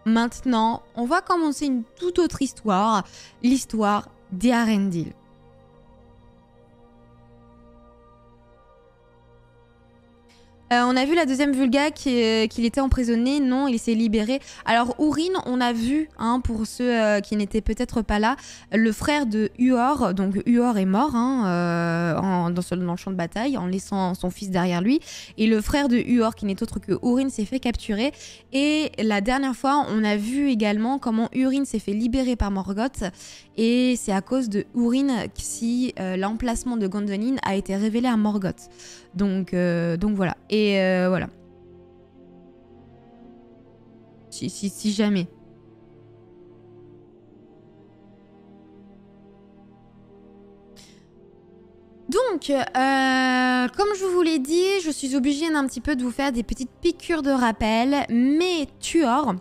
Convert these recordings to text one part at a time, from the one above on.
maintenant, on va commencer une toute autre histoire, l'histoire d'Eärendil. On a vu la deuxième vulga qu'il était emprisonné. Non, il s'est libéré. Alors, Húrin, on a vu, hein, pour ceux qui n'étaient peut-être pas là, le frère de Huor. Donc, Huor est mort dans le champ de bataille en laissant son fils derrière lui. Et le frère de Huor, qui n'est autre que Húrin, s'est fait capturer. Et la dernière fois, on a vu également comment Húrin s'est fait libérer par Morgoth. Et c'est à cause de Húrin si l'emplacement de Gondolin a été révélé à Morgoth. Donc voilà. Et voilà. Si jamais. Donc, comme je vous l'ai dit, je suis obligée d'un petit peu de vous faire des petites piqûres de rappel. Mais Tuor,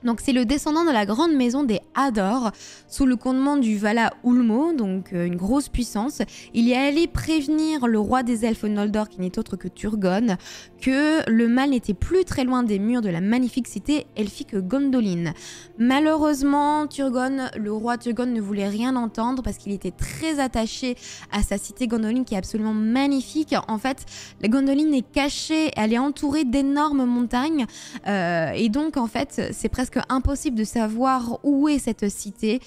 donc c'est le descendant de la grande maison des Hador, sous le commandement du Vala Ulmo, donc une grosse puissance. Il est allé prévenir le roi des elfes Noldor, qui n'est autre que Turgon, que le mal n'était plus très loin des murs de la magnifique cité elfique Gondolin. Malheureusement, le roi Turgon ne voulait rien entendre parce qu'il était très attaché à sa cité Gondolin, qui est absolument magnifique. En fait, la Gondolin est cachée, elle est entourée d'énormes montagnes, et donc en fait, c'est presque impossible de savoir où est cette cité,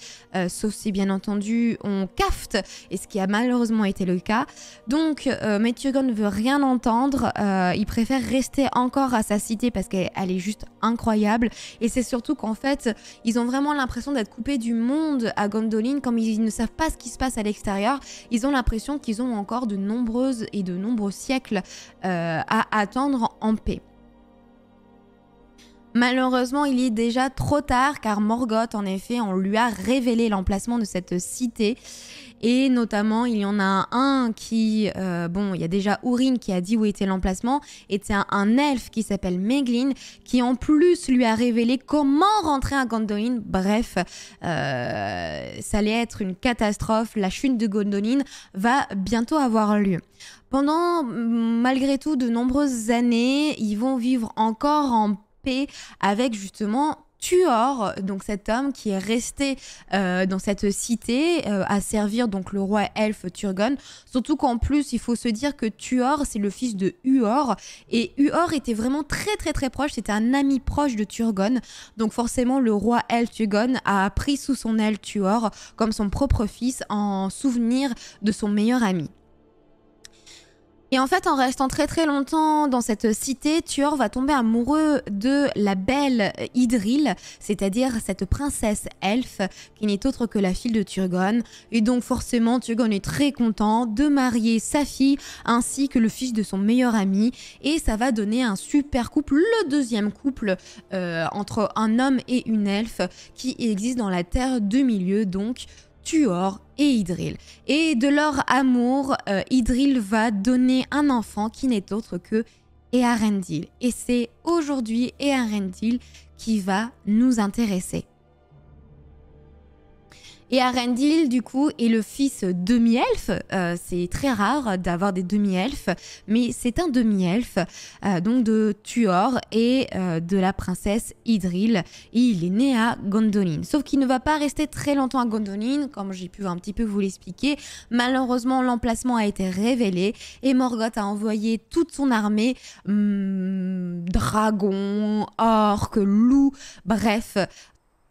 sauf si bien entendu on cafte, et ce qui a malheureusement été le cas. Donc mais Turgon ne veut rien entendre, il préfère rester encore à sa cité parce qu'elle est juste incroyable, et c'est surtout qu'en fait ils ont vraiment l'impression d'être coupés du monde à Gondolin. Comme ils ne savent pas ce qui se passe à l'extérieur, ils ont l'impression qu'ils ont encore de nombreux siècles à attendre en paix. Malheureusement, il est déjà trop tard, car Morgoth, en effet, on lui a révélé l'emplacement de cette cité. Et notamment, il y en a un qui... il y a déjà Húrin qui a dit où était l'emplacement. Et c'est un elfe qui s'appelle Meglin, qui en plus lui a révélé comment rentrer à Gondolin. Bref, ça allait être une catastrophe. La chute de Gondolin va bientôt avoir lieu. Pendant, malgré tout, de nombreuses années, ils vont vivre encore en avec justement Tuor, donc cet homme qui est resté dans cette cité à servir donc le roi elfe Turgon. Surtout qu'en plus, il faut se dire que Tuor, c'est le fils de Huor, et Huor était vraiment très très très proche, c'était un ami proche de Turgon. Donc forcément, le roi elfe Turgon a pris sous son aile Tuor comme son propre fils en souvenir de son meilleur ami. Et en fait, en restant très très longtemps dans cette cité, Tuor va tomber amoureux de la belle Idril, c'est-à-dire cette princesse elfe qui n'est autre que la fille de Turgon. Et donc forcément, Turgon est très content de marier sa fille ainsi que le fils de son meilleur ami. Et ça va donner un super couple, le deuxième couple entre un homme et une elfe qui existe dans la Terre de Milieu, donc Tuor et Idril. Et de leur amour, Idril va donner un enfant qui n'est autre que Eärendil. Et c'est aujourd'hui Eärendil qui va nous intéresser. Eärendil, du coup, est le fils demi-elfe. C'est très rare d'avoir des demi-elfes, mais c'est un demi-elfe, donc de Tuor et de la princesse Idril. Et il est né à Gondolin. Sauf qu'il ne va pas rester très longtemps à Gondolin, comme j'ai pu un petit peu vous l'expliquer. Malheureusement, l'emplacement a été révélé et Morgoth a envoyé toute son armée, dragons, orques, loups, bref...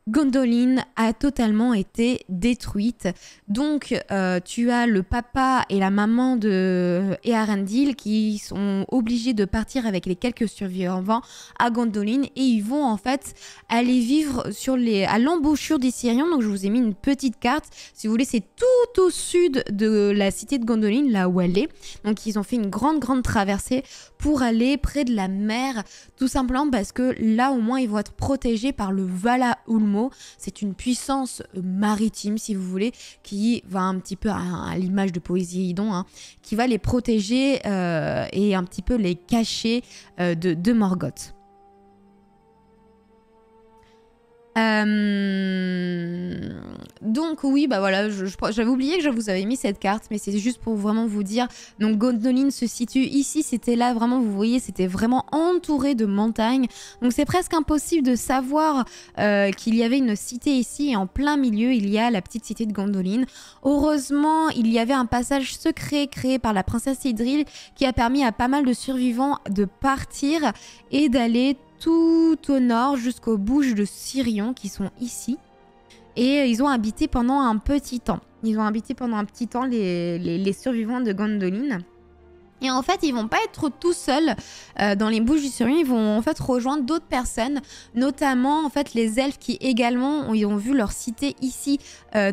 Gondolin a totalement été détruite. Donc, tu as le papa et la maman de Eärendil qui sont obligés de partir avec les quelques survivants à Gondolin, et ils vont en fait aller vivre à l'embouchure des Sirions. Donc, je vous ai mis une petite carte. Si vous voulez, c'est tout au sud de la cité de Gondolin, là où elle est. Donc, ils ont fait une grande traversée pour aller près de la mer, tout simplement parce que là, au moins, ils vont être protégés par le Vala Ulmo. C'est une puissance maritime, si vous voulez, qui va un petit peu à l'image de Poséidon, hein, qui va les protéger et un petit peu les cacher de Morgoth. Donc oui, bah voilà, j'avais oublié que je vous avais mis cette carte, mais c'est juste pour vraiment vous dire. Donc Gondolin se situe ici, c'était là, vraiment, vous voyez, c'était vraiment entouré de montagnes. Donc c'est presque impossible de savoir qu'il y avait une cité ici, et en plein milieu, il y a la petite cité de Gondolin. Heureusement, il y avait un passage secret créé par la princesse Idril qui a permis à pas mal de survivants de partir et d'aller tout au nord jusqu'aux bouges de Sirion qui sont ici. Et ils ont habité pendant un petit temps. Ils ont habité pendant un petit temps les survivants de Gondolin. Et en fait, ils vont pas être tout seuls dans les Bouches du Sirion. Ils vont en fait rejoindre d'autres personnes, notamment en fait les elfes qui également ils ont vu leur cité ici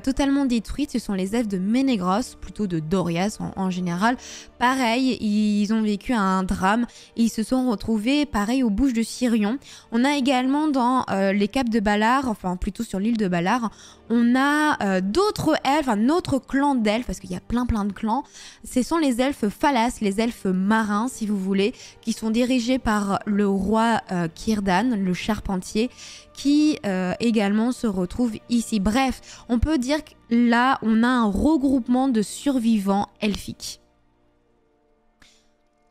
totalement détruite. Ce sont les elfes de Ménégros, plutôt de Dorias en général. Pareil, ils ont vécu un drame et ils se sont retrouvés pareil aux Bouches de Sirion. On a également dans les Caps de Balar, enfin plutôt sur l'île de Balar, on a d'autres elfes, un autre clan d'elfes, parce qu'il y a plein de clans. Ce sont les elfes Phalas, les elfes marins, si vous voulez, qui sont dirigés par le roi Círdan, le charpentier, qui également se retrouve ici. Bref, on peut dire que là, on a un regroupement de survivants elfiques.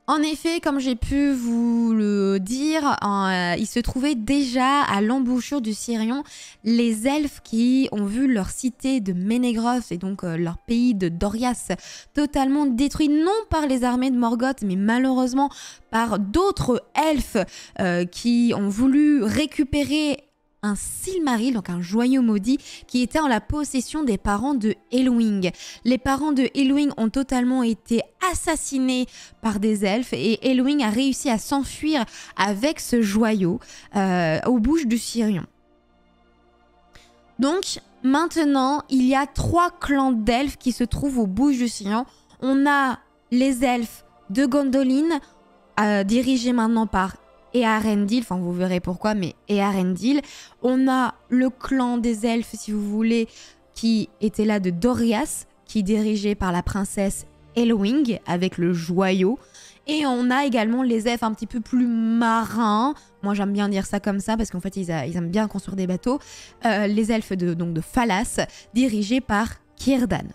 En effet, comme j'ai pu vous le dire, il se trouvait déjà à l'embouchure du Sirion les elfes qui ont vu leur cité de Ménégros et donc leur pays de Dorias totalement détruit, non par les armées de Morgoth, mais malheureusement par d'autres elfes qui ont voulu récupérer un Silmaril, donc un joyau maudit, qui était en la possession des parents de Elwing. Les parents de Elwing ont totalement été assassinés par des elfes et Elwing a réussi à s'enfuir avec ce joyau aux Bouches du Sirion. Donc maintenant, il y a 3 clans d'elfes qui se trouvent aux Bouches du Sirion. On a les elfes de Gondolin, dirigés maintenant par Eärendil, enfin vous verrez pourquoi, mais Eärendil. On a le clan des elfes, si vous voulez, qui était là de Dorias, qui est dirigé par la princesse Elwing, avec le joyau. Et on a également les elfes un petit peu plus marins. Moi j'aime bien dire ça comme ça, parce qu'en fait ils aiment bien construire des bateaux. Les elfes de Phalas, dirigés par Círdan.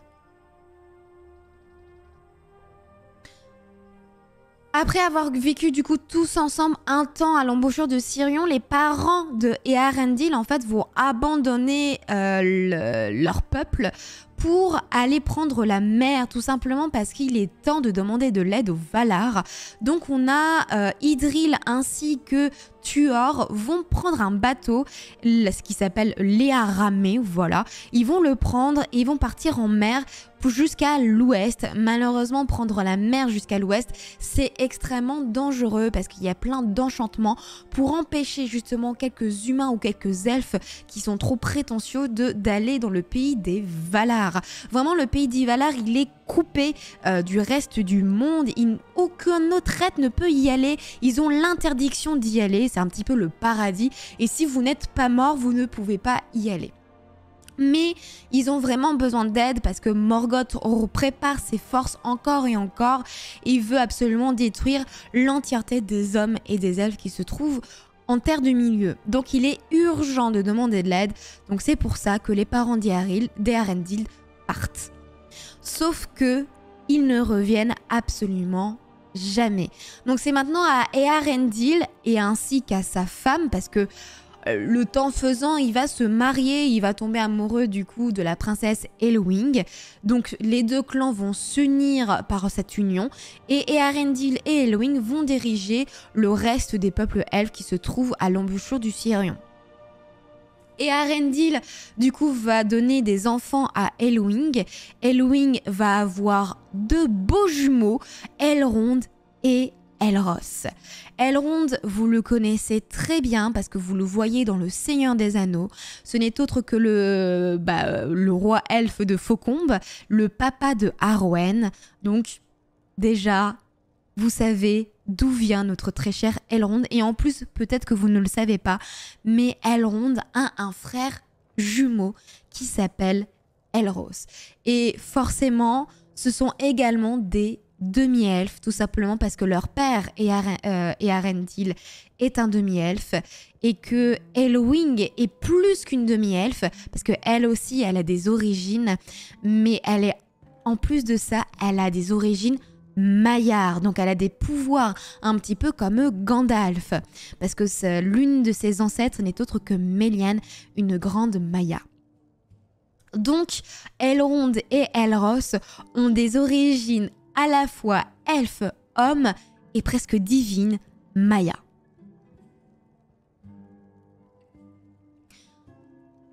Après avoir vécu du coup tous ensemble un temps à l'embouchure de Sirion, les parents de Eärendil en fait vont abandonner leur peuple pour aller prendre la mer, tout simplement parce qu'il est temps de demander de l'aide aux Valar. Donc on a Idril ainsi que Tuor vont prendre un bateau, ce qui s'appelle l'Earamé, voilà. Ils vont le prendre et ils vont partir en mer jusqu'à l'ouest. Malheureusement, prendre la mer jusqu'à l'ouest, c'est extrêmement dangereux parce qu'il y a plein d'enchantements pour empêcher justement quelques humains ou quelques elfes qui sont trop prétentieux d'aller dans le pays des Valar. Vraiment, le pays des Valar, il est coupé du reste du monde. Aucun autre être ne peut y aller. Ils ont l'interdiction d'y aller. C'est un petit peu le paradis. Et si vous n'êtes pas mort, vous ne pouvez pas y aller. Mais ils ont vraiment besoin d'aide parce que Morgoth prépare ses forces encore et encore. Il veut absolument détruire l'entièreté des hommes et des elfes qui se trouvent en terre du milieu. Donc il est urgent de demander de l'aide. Donc c'est pour ça que les parents d'Eärendil partent. Sauf que ils ne reviennent absolument jamais. Donc c'est maintenant à Eärendil et ainsi qu'à sa femme, parce que le temps faisant, il va se marier, il va tomber amoureux du coup de la princesse Elwing. Donc les deux clans vont s'unir par cette union et Eärendil et Elwing vont diriger le reste des peuples elfes qui se trouvent à l'embouchure du Sirion. Eärendil du coup va donner des enfants à Elwing. Elwing va avoir 2 beaux jumeaux, Elrond et Elros. Elrond, vous le connaissez très bien parce que vous le voyez dans Le Seigneur des Anneaux. Ce n'est autre que le roi elfe de Faucombe, le papa de Arwen. Donc déjà, vous savez d'où vient notre très cher Elrond. Et en plus, peut-être que vous ne le savez pas, mais Elrond a un frère jumeau qui s'appelle Elros. Et forcément, ce sont également des demi-elfes, tout simplement parce que leur père Eärendil est un demi-elfe et que Elwing est plus qu'une demi-elfe parce qu'elle aussi, elle a des origines, mais elle est, en plus de ça, elle a des origines maillards, donc elle a des pouvoirs un petit peu comme Gandalf, parce que l'une de ses ancêtres n'est autre que Melian, une grande Maia. Donc Elrond et Elros ont des origines à la fois elfe, homme et presque divine, Maia.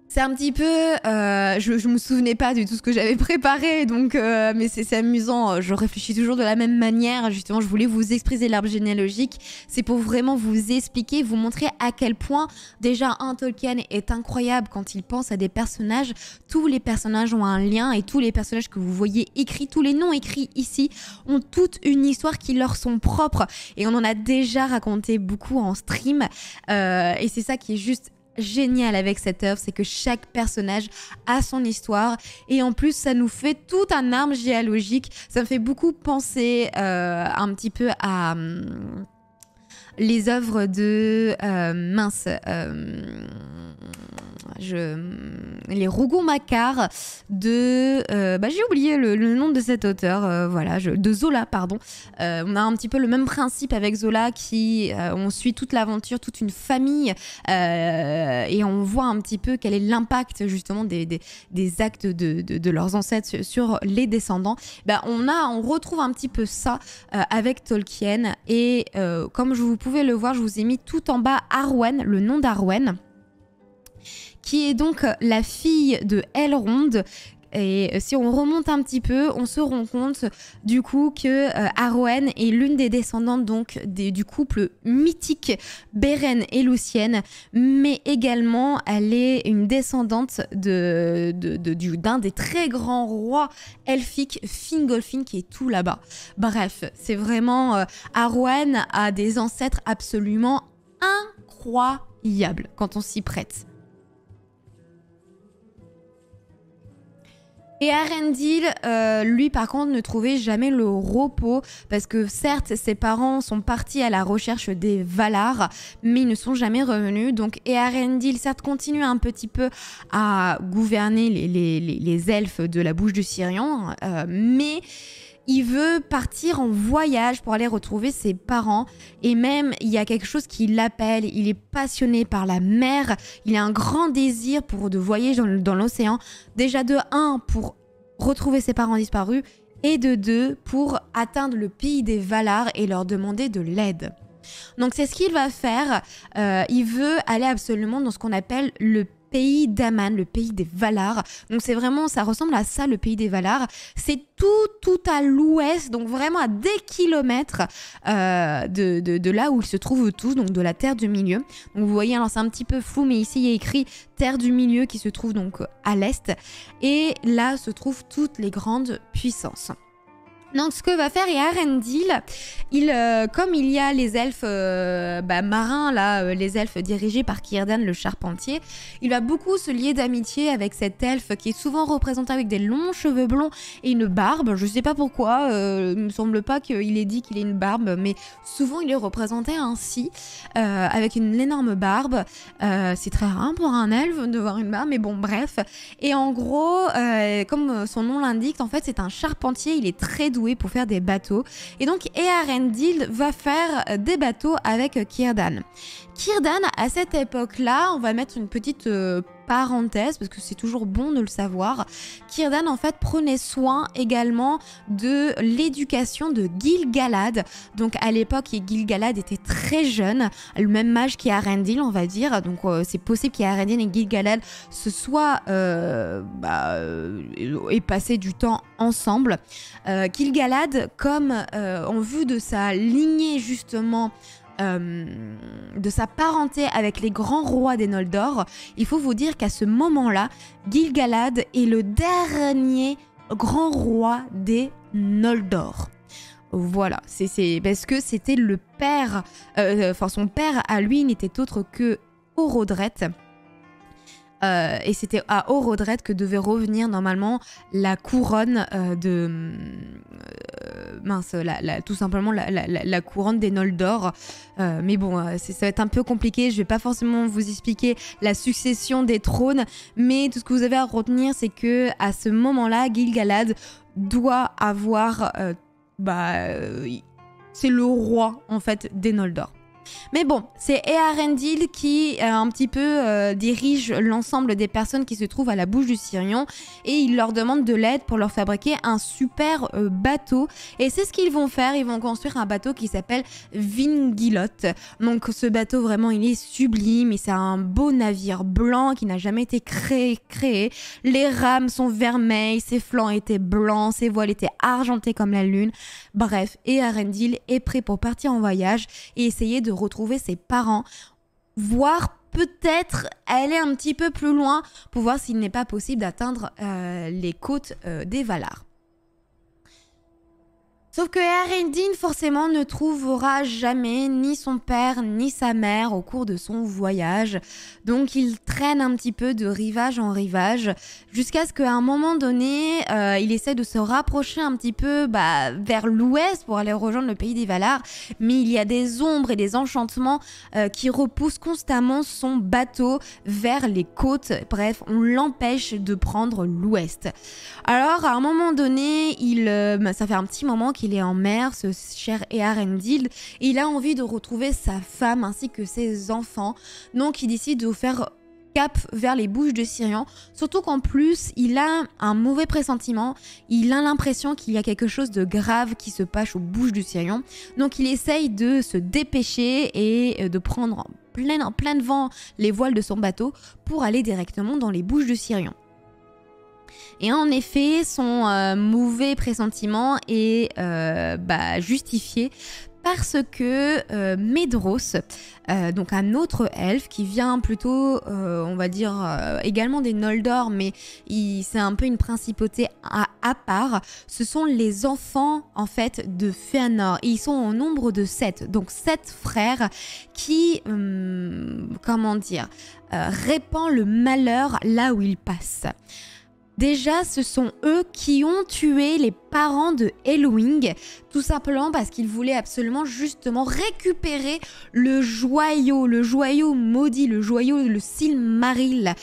C'est un petit peu, je me souvenais pas du tout ce que j'avais préparé, donc mais c'est amusant. Je réfléchis toujours de la même manière. Justement, je voulais vous exprimer l'arbre généalogique. C'est pour vraiment vous expliquer, vous montrer à quel point déjà Tolkien est incroyable quand il pense à des personnages. Tous les personnages ont un lien et tous les personnages que vous voyez écrits, tous les noms écrits ici, ont toute une histoire qui leur sont propres. Et on en a déjà raconté beaucoup en stream. Et c'est ça qui est juste génial avec cette œuvre, c'est que chaque personnage a son histoire et en plus ça nous fait tout un arbre généalogique. Ça me fait beaucoup penser un petit peu à les œuvres de les Rougon-Macquart de j'ai oublié le nom de cet auteur, de Zola, pardon. On a un petit peu le même principe avec Zola qui on suit toute l'aventure, toute une famille et on voit un petit peu quel est l'impact justement des actes de leurs ancêtres sur les descendants. On retrouve un petit peu ça avec Tolkien et comme vous pouvez le voir, je vous ai mis tout en bas Arwen, le nom d'Arwen, qui est donc la fille de Elrond. Et si on remonte un petit peu, on se rend compte du coup que Arwen est l'une des descendantes donc du couple mythique Beren et Luthien, mais également elle est une descendante d'un des très grands rois elfiques, Fingolfin, qui est tout là-bas. Bref, c'est vraiment Arwen a des ancêtres absolument incroyables quand on s'y prête. Et Eärendil, lui par contre, ne trouvait jamais le repos parce que certes, ses parents sont partis à la recherche des Valar, mais ils ne sont jamais revenus. Donc Eärendil, certes, continue un petit peu à gouverner les elfes de la bouche du Sirion, mais il veut partir en voyage pour aller retrouver ses parents et même il y a quelque chose qui l'appelle, il est passionné par la mer, il a un grand désir de voyager dans l'océan, déjà de 1 pour retrouver ses parents disparus et de 2 pour atteindre le pays des Valar et leur demander de l'aide. Donc c'est ce qu'il va faire, il veut aller absolument dans ce qu'on appelle le pays d'Aman, le pays des Valar. Donc c'est vraiment, ça ressemble à ça, le pays des Valar. C'est tout à l'ouest, donc vraiment à des kilomètres de là où ils se trouvent tous, donc de la Terre du Milieu. Donc vous voyez, alors c'est un petit peu flou, mais ici il y a écrit Terre du Milieu qui se trouve donc à l'est. Et là se trouvent toutes les grandes puissances. Donc ce que va faire Eärendil, comme il y a les elfes marins, là, les elfes dirigés par Círdan le charpentier, il va beaucoup se lier d'amitié avec cet elfe qui est souvent représenté avec des longs cheveux blonds et une barbe. Je sais pas pourquoi, il me semble pas qu'il ait dit qu'il ait une barbe, mais souvent il est représenté ainsi, avec une énorme barbe. C'est très rare pour un elfe de voir une barbe, mais bon bref. Et en gros, comme son nom l'indique, en fait c'est un charpentier, il est très doué pour faire des bateaux. Et donc Eärendil va faire des bateaux avec Círdan. Círdan, à cette époque-là, on va mettre une petite parenthèse parce que c'est toujours bon de le savoir. Círdan, en fait, prenait soin également de l'éducation de Gil-galad. Donc à l'époque, Gil-galad était très jeune, le même âge qu'Eärendil, on va dire. Donc c'est possible qu'Eärendil et Gil-galad se soient et passé du temps ensemble. Gil-galad, comme en vue de sa lignée justement, de sa parenté avec les grands rois des Noldor, il faut vous dire qu'à ce moment-là, Gil-galad est le dernier grand roi des Noldor. Voilà, c'est parce que c'était le père, son père à lui n'était autre que Horodret. Et c'était à Horodret que devait revenir normalement la couronne tout simplement la couronne des Noldor. Mais bon, ça va être un peu compliqué. Je vais pas forcément vous expliquer la succession des trônes, mais tout ce que vous avez à retenir, c'est que à ce moment-là, Gil-galad doit avoir, c'est le roi en fait des Noldor. Mais bon, c'est Eärendil qui un petit peu dirige l'ensemble des personnes qui se trouvent à la bouche du Sirion et il leur demande de l'aide pour leur fabriquer un super bateau. Et c'est ce qu'ils vont faire, ils vont construire un bateau qui s'appelle Vingilot. Donc ce bateau vraiment il est sublime et c'est un beau navire blanc qui n'a jamais été créé. Les rames sont vermeilles, ses flancs étaient blancs, ses voiles étaient argentées comme la lune. Bref, Eärendil est prêt pour partir en voyage et essayer de retrouver ses parents, voire peut-être aller un petit peu plus loin pour voir s'il n'est pas possible d'atteindre les côtes des Valar. Sauf que Eärendil forcément ne trouvera jamais ni son père ni sa mère au cours de son voyage. Donc il traîne un petit peu de rivage en rivage jusqu'à ce qu'à un moment donné, il essaie de se rapprocher un petit peu vers l'ouest pour aller rejoindre le pays des Valar. Mais il y a des ombres et des enchantements qui repoussent constamment son bateau vers les côtes. Bref, on l'empêche de prendre l'ouest. Alors à un moment donné, ça fait un petit moment qu'il est en mer, ce cher Eärendil, et il a envie de retrouver sa femme ainsi que ses enfants. Donc il décide de faire cap vers les bouches de Sirion, surtout qu'en plus il a un mauvais pressentiment, il a l'impression qu'il y a quelque chose de grave qui se passe aux bouches du Sirion. Donc il essaye de se dépêcher et de prendre en plein vent les voiles de son bateau pour aller directement dans les bouches de Sirion. Et en effet, son mauvais pressentiment est justifié parce que Medros, donc un autre elfe qui vient plutôt, on va dire, également des Noldor, mais c'est un peu une principauté à part, ce sont les enfants en fait de Fëanor. Et ils sont au nombre de 7, donc 7 frères qui, répandent le malheur là où ils passent. Déjà, ce sont eux qui ont tué les parents de Elwing, tout simplement parce qu'ils voulaient absolument justement récupérer le joyau maudit, le Silmaril.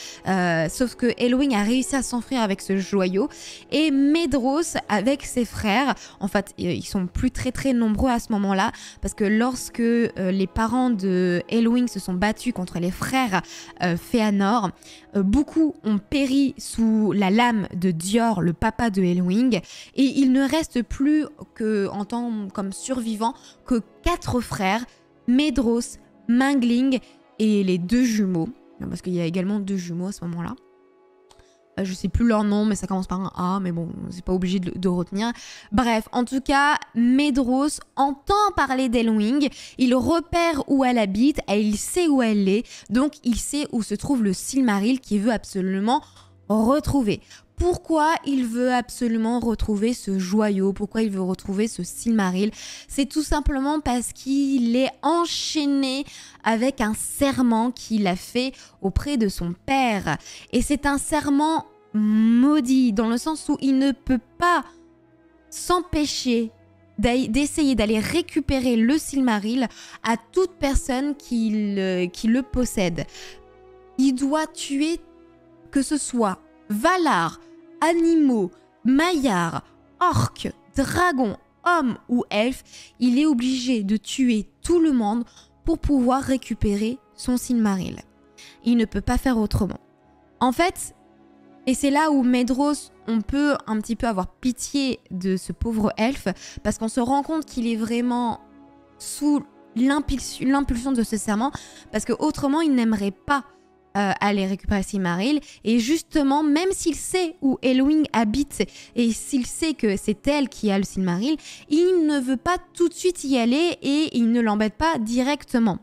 Sauf que Elwing a réussi à s'enfuir avec ce joyau et Medros avec ses frères, en fait ils sont plus très nombreux à ce moment-là parce que lorsque les parents de Elwing se sont battus contre les frères Fëanor, beaucoup ont péri sous la lame de Dior, le papa de Elwing, et il ne reste plus comme survivants que 4 frères, Medros, Mangling et les 2 jumeaux, parce qu'il y a également 2 jumeaux à ce moment-là. Je sais plus leur nom, mais ça commence par un A, mais bon, c'est pas obligé de retenir. Bref, en tout cas, Medros entend parler d'Elwing, il repère où elle habite et il sait où elle est, donc il sait où se trouve le Silmaril qu'il veut absolument retrouver. Pourquoi il veut absolument retrouver ce joyau? Pourquoi il veut retrouver ce Silmaril? C'est tout simplement parce qu'il est enchaîné avec un serment qu'il a fait auprès de son père. Et c'est un serment maudit, dans le sens où il ne peut pas s'empêcher d'essayer d'aller récupérer le Silmaril à toute personne qui le possède. Il doit tuer, que ce soit Valar, animaux, maillards, orques, dragons, hommes ou elfes, il est obligé de tuer tout le monde pour pouvoir récupérer son Silmaril. Il ne peut pas faire autrement. En fait, et c'est là où Medros, on peut un petit peu avoir pitié de ce pauvre elfe, parce qu'on se rend compte qu'il est vraiment sous l'impulsion de ce serment, parce que autrement il n'aimerait pas aller récupérer Silmaril. Et justement, même s'il sait où Elwing habite et s'il sait que c'est elle qui a le Silmaril, il ne veut pas tout de suite y aller et il ne l'embête pas directement.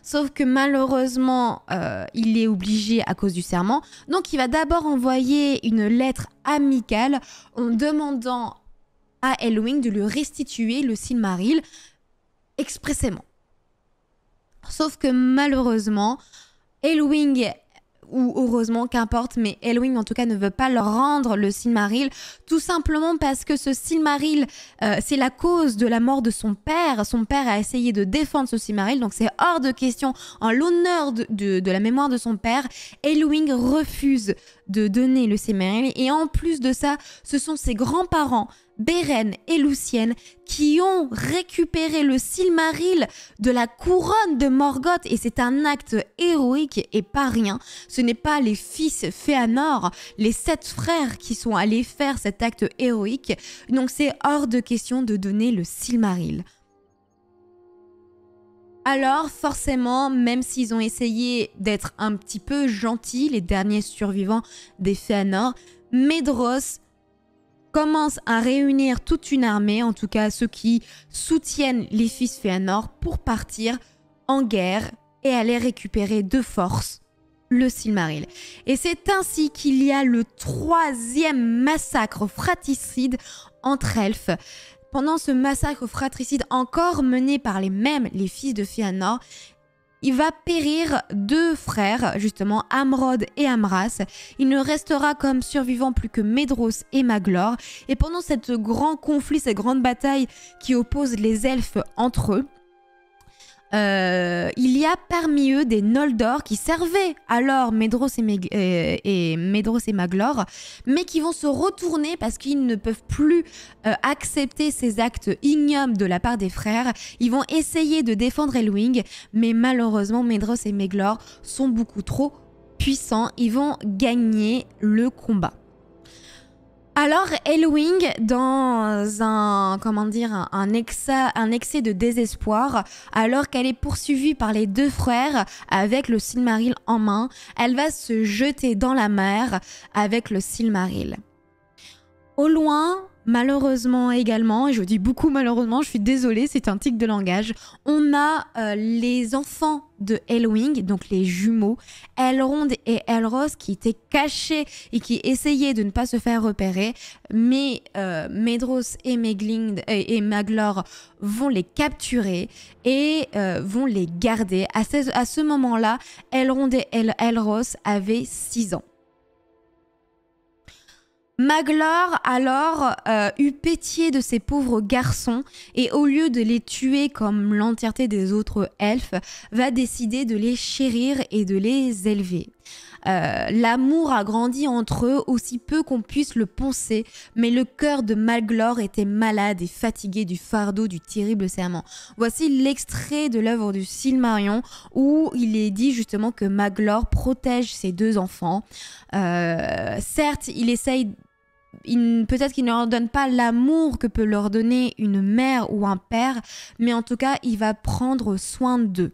Sauf que malheureusement, il est obligé à cause du serment. Donc il va d'abord envoyer une lettre amicale en demandant à Elwing de lui restituer le Silmaril expressément. Sauf que malheureusement, Elwing ou heureusement, qu'importe, mais Elwing en tout cas ne veut pas leur rendre le Silmaril, tout simplement parce que ce Silmaril, c'est la cause de la mort de son père. Son père a essayé de défendre ce Silmaril, donc c'est hors de question, en l'honneur de la mémoire de son père, Elwing refuse de donner le Silmaril, et en plus de ça, ce sont ses grands-parents, Beren et Luthien, qui ont récupéré le Silmaril de la couronne de Morgoth, et c'est un acte héroïque et pas rien. Ce n'est pas les fils Fëanor, les 7 frères qui sont allés faire cet acte héroïque, donc c'est hors de question de donner le Silmaril. Alors forcément, même s'ils ont essayé d'être un petit peu gentils, les derniers survivants des Fëanor, Maedhros commence à réunir toute une armée, en tout cas ceux qui soutiennent les fils Fëanor, pour partir en guerre et aller récupérer de force le Silmaril. Et c'est ainsi qu'il y a le 3e massacre fratricide entre elfes. Pendant ce massacre fratricide encore mené par les fils de Fëanor, il va périr 2 frères, justement Amrod et Amras. Il ne restera comme survivants plus que Maedhros et Maglor. Et pendant cette grand conflit, cette grande bataille qui oppose les elfes entre eux, il y a parmi eux des Noldor qui servaient alors Maedhros et Maglor, mais qui vont se retourner parce qu'ils ne peuvent plus accepter ces actes ignobles de la part des frères. Ils vont essayer de défendre Elwing, mais malheureusement Maedhros et Maglor sont beaucoup trop puissants. Ils vont gagner le combat. Alors Elwing, dans un excès de désespoir, alors qu'elle est poursuivie par les 2 frères avec le Silmaril en main, elle va se jeter dans la mer avec le Silmaril. Au loin, malheureusement également, et je dis beaucoup malheureusement, je suis désolée, c'est un tic de langage, on a les enfants de Elwing, donc les jumeaux, Elrond et Elros, qui étaient cachés et qui essayaient de ne pas se faire repérer, mais Maedhros et Maglor vont les capturer et vont les garder. À ce moment-là, Elrond et Elros avaient 6 ans. Maglor alors eut pitié de ces pauvres garçons et au lieu de les tuer comme l'entièreté des autres elfes, va décider de les chérir et de les élever. L'amour a grandi entre eux aussi peu qu'on puisse le penser, mais le cœur de Maglor était malade et fatigué du fardeau du terrible serment. Voici l'extrait de l'œuvre du Silmarillion où il est dit justement que Maglor protège ses 2 enfants. Certes, peut-être qu'il ne leur donne pas l'amour que peut leur donner une mère ou un père, mais en tout cas, il va prendre soin d'eux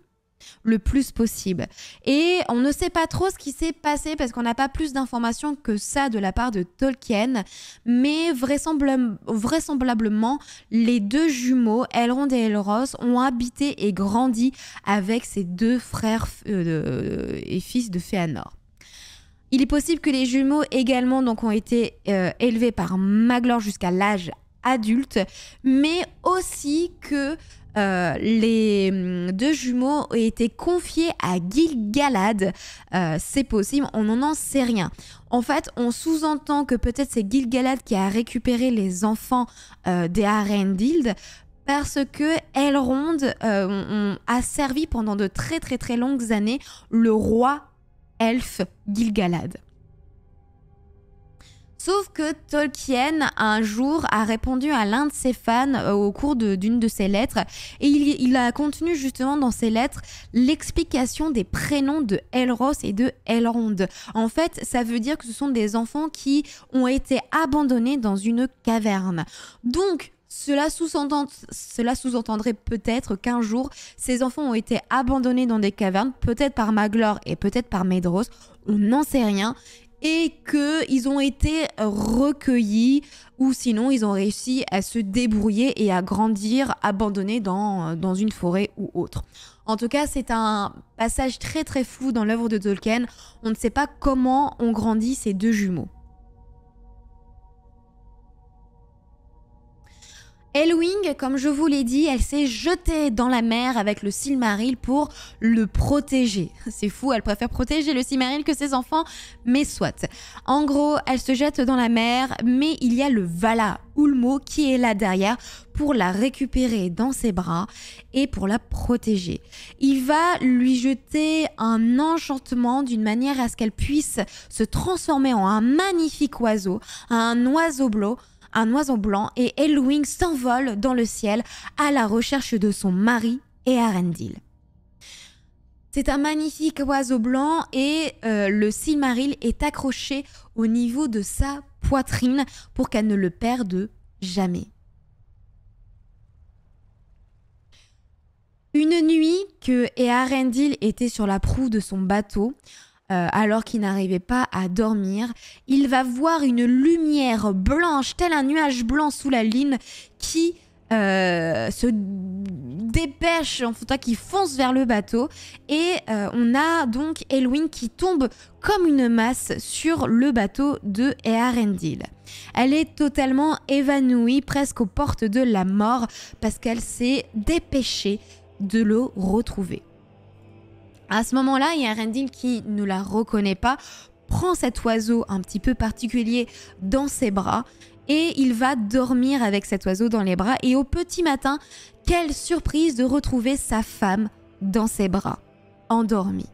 le plus possible. Et on ne sait pas trop ce qui s'est passé parce qu'on n'a pas plus d'informations que ça de la part de Tolkien, mais vraisemblablement, les 2 jumeaux, Elrond et Elros, ont habité et grandi avec ces 2 frères et fils de Fëanor. Il est possible que les jumeaux également donc, ont été élevés par Maglor jusqu'à l'âge adulte, mais aussi que les 2 jumeaux ont été confiés à Gil-galad. C'est possible, on n'en sait rien. En fait, on sous-entend que peut-être c'est Gil-galad qui a récupéré les enfants des Arendild, parce que Elrond a servi pendant de très très très longues années le roi elfe Gil-galad. Sauf que Tolkien, un jour, a répondu à l'un de ses fans au cours d'une de ses lettres, et il a contenu justement dans ses lettres l'explication des prénoms de Elros et de Elrond. En fait, ça veut dire que ce sont des enfants qui ont été abandonnés dans une caverne. Donc, cela sous-entendrait peut-être qu'un jour, ces enfants ont été abandonnés dans des cavernes, peut-être par Maglor et peut-être par Maedhros, on n'en sait rien, et qu'ils ont été recueillis ou sinon ils ont réussi à se débrouiller et à grandir abandonnés dans une forêt ou autre. En tout cas, c'est un passage très très flou dans l'œuvre de Tolkien. On ne sait pas comment ont grandi ces 2 jumeaux. Elwing, comme je vous l'ai dit, elle s'est jetée dans la mer avec le Silmaril pour le protéger. C'est fou, elle préfère protéger le Silmaril que ses enfants, mais soit. En gros, elle se jette dans la mer, mais il y a le Vala Ulmo qui est là derrière pour la récupérer dans ses bras et pour la protéger. Il va lui jeter un enchantement d'une manière à ce qu'elle puisse se transformer en un magnifique oiseau, un oiseau blanc, et Elwing s'envole dans le ciel à la recherche de son mari Eärendil. C'est un magnifique oiseau blanc et le Silmaril est accroché au niveau de sa poitrine pour qu'elle ne le perde jamais. Une nuit que Eärendil était sur la proue de son bateau, alors qu'il n'arrivait pas à dormir, il va voir une lumière blanche, tel un nuage blanc sous la lune, qui se dépêche, en tout cas qui fonce vers le bateau. Et on a donc Elwing qui tombe comme une masse sur le bateau de Eärendil. Elle est totalement évanouie, presque aux portes de la mort, parce qu'elle s'est dépêchée de le retrouver. À ce moment-là, Eärendil, qui ne la reconnaît pas, prend cet oiseau un petit peu particulier dans ses bras et il va dormir avec cet oiseau dans les bras. Et au petit matin, quelle surprise de retrouver sa femme dans ses bras, endormie.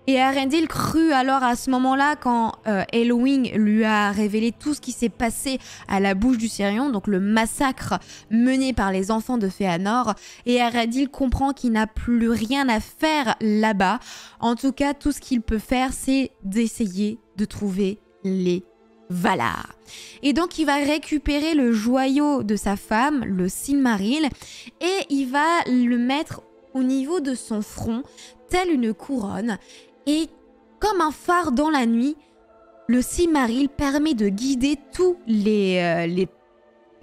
Et Eärendil crut alors à ce moment-là, quand Elwing lui a révélé tout ce qui s'est passé à la bouche du Sirion, donc le massacre mené par les enfants de Fëanor, et Eärendil comprend qu'il n'a plus rien à faire là-bas. En tout cas, tout ce qu'il peut faire, c'est d'essayer de trouver les Valar. Et donc il va récupérer le joyau de sa femme, le Silmaril, et il va le mettre au niveau de son front, telle une couronne. Et comme un phare dans la nuit, le Silmaril permet de guider tout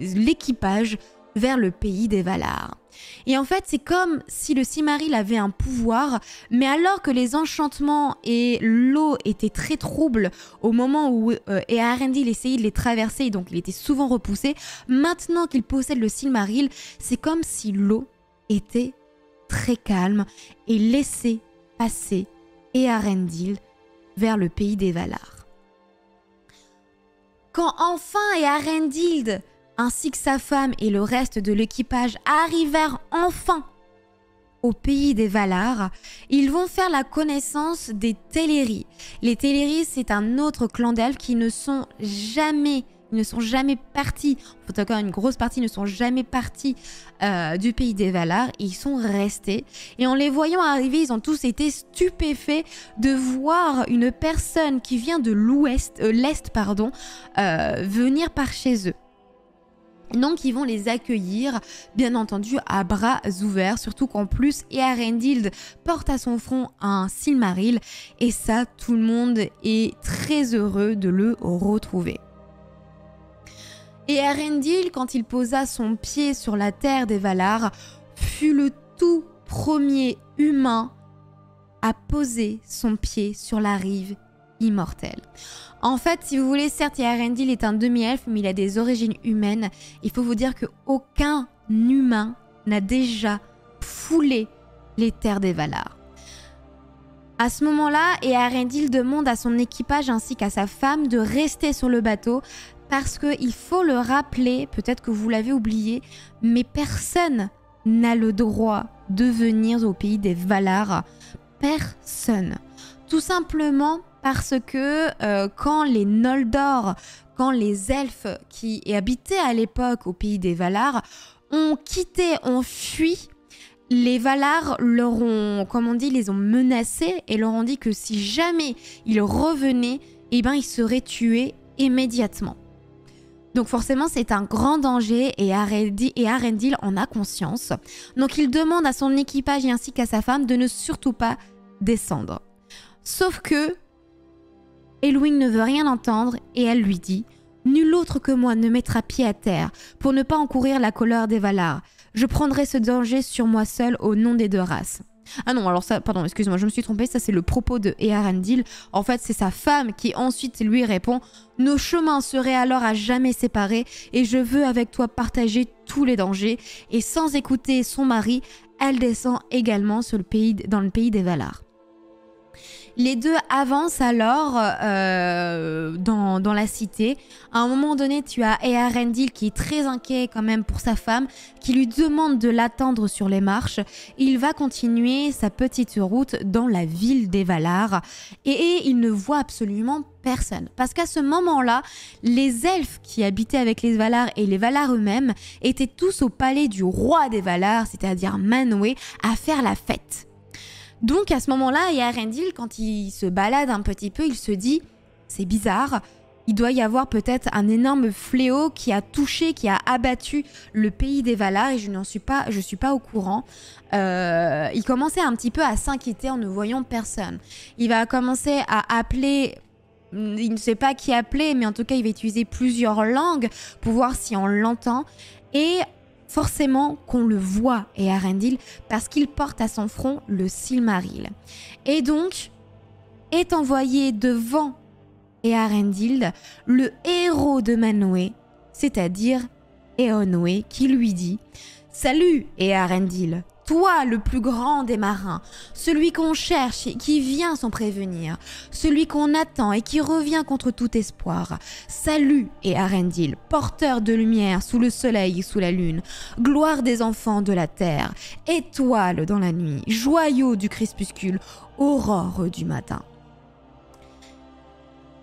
l'équipage vers le pays des Valar. Et en fait, c'est comme si le Silmaril avait un pouvoir, mais alors que les enchantements et l'eau étaient très troubles au moment où Eärendil essayait de les traverser, donc il était souvent repoussé, maintenant qu'il possède le Silmaril, c'est comme si l'eau était très calme et laissait passer Eärendil vers le pays des Valar. Quand enfin Eärendil ainsi que sa femme et le reste de l'équipage arrivèrent enfin au pays des Valar, ils vont faire la connaissance des Teleri. Les Teleri, c'est un autre clan d'elfes qui ne sont jamais partis, en tout cas une grosse partie ne sont jamais partis du pays des Valar, et ils sont restés. Et en les voyant arriver, ils ont tous été stupéfaits de voir une personne qui vient de l'est, venir par chez eux. Donc ils vont les accueillir, bien entendu, à bras ouverts, surtout qu'en plus Eärendil porte à son front un Silmaril, et ça, tout le monde est très heureux de le retrouver. Et Eärendil, quand il posa son pied sur la terre des Valar, fut le tout premier humain à poser son pied sur la rive immortelle. En fait, si vous voulez, certes, Eärendil est un demi-elfe, mais il a des origines humaines. Il faut vous dire qu'aucun humain n'a déjà foulé les terres des Valar. À ce moment-là, Eärendil demande à son équipage ainsi qu'à sa femme de rester sur le bateau, parce qu'il faut le rappeler, peut-être que vous l'avez oublié, mais personne n'a le droit de venir au pays des Valar. Personne. Tout simplement parce que quand les Noldor, quand les elfes qui habitaient à l'époque au pays des Valar ont fui, les Valar les ont menacés et leur ont dit que si jamais ils revenaient, ils seraient tués immédiatement. Donc forcément, c'est un grand danger et Eärendil en a conscience. Donc il demande à son équipage ainsi qu'à sa femme de ne surtout pas descendre. Sauf que Elwing ne veut rien entendre et elle lui dit « Nul autre que moi ne mettra pied à terre pour ne pas encourir la colère des Valar. Je prendrai ce danger sur moi seul au nom des deux races. » Ah non, alors ça, pardon, excuse-moi, je me suis trompée, ça c'est le propos de Eärendil. En fait, c'est sa femme qui ensuite lui répond « Nos chemins seraient alors à jamais séparés et je veux avec toi partager tous les dangers. » Et sans écouter son mari, elle descend également dans le pays des Valar. Les deux avancent alors dans la cité. À un moment donné, tu as Eärendil qui est très inquiet quand même pour sa femme, qui lui demande de l'attendre sur les marches. Il va continuer sa petite route dans la ville des Valar et il ne voit absolument personne. Parce qu'à ce moment-là, les elfes qui habitaient avec les Valar et les Valar eux-mêmes étaient tous au palais du roi des Valar, c'est-à-dire Manwë, à faire la fête. Donc à ce moment-là, Eärendil, quand il se balade un petit peu, il se dit « c'est bizarre, il doit y avoir peut-être un énorme fléau qui a touché, qui a abattu le pays des Valar et je suis pas au courant. » Il commençait un petit peu à s'inquiéter en ne voyant personne. Il va commencer à appeler, il ne sait pas qui appeler, mais en tout cas il va utiliser plusieurs langues pour voir si on l'entend. Et forcément qu'on le voit, Eärendil, parce qu'il porte à son front le Silmaril. Et donc, est envoyé devant Eärendil le héros de Manwë, c'est-à-dire Eonwë, qui lui dit « Salut Eärendil, toi le plus grand des marins, celui qu'on cherche et qui vient sans prévenir, celui qu'on attend et qui revient contre tout espoir. Salut Eärendil, porteur de lumière sous le soleil et sous la lune, gloire des enfants de la terre, étoile dans la nuit, joyau du crépuscule, aurore du matin. »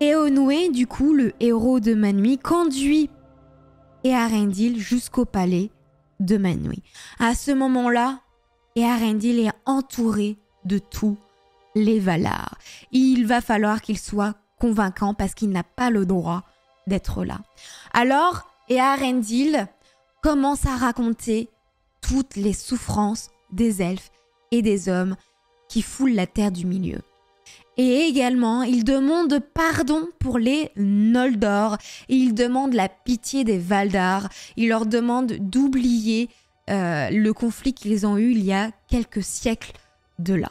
Eonwë, du coup, le héros de Manwë, conduit Eärendil jusqu'au palais de Manwë. À ce moment-là, Eärendil est entouré de tous les Valar. Il va falloir qu'il soit convaincant parce qu'il n'a pas le droit d'être là. Alors, Eärendil commence à raconter toutes les souffrances des elfes et des hommes qui foulent la terre du milieu. Et également, il demande pardon pour les Noldor. Et il demande la pitié des Valdar. Il leur demande d'oublier le conflit qu'ils ont eu il y a quelques siècles de là.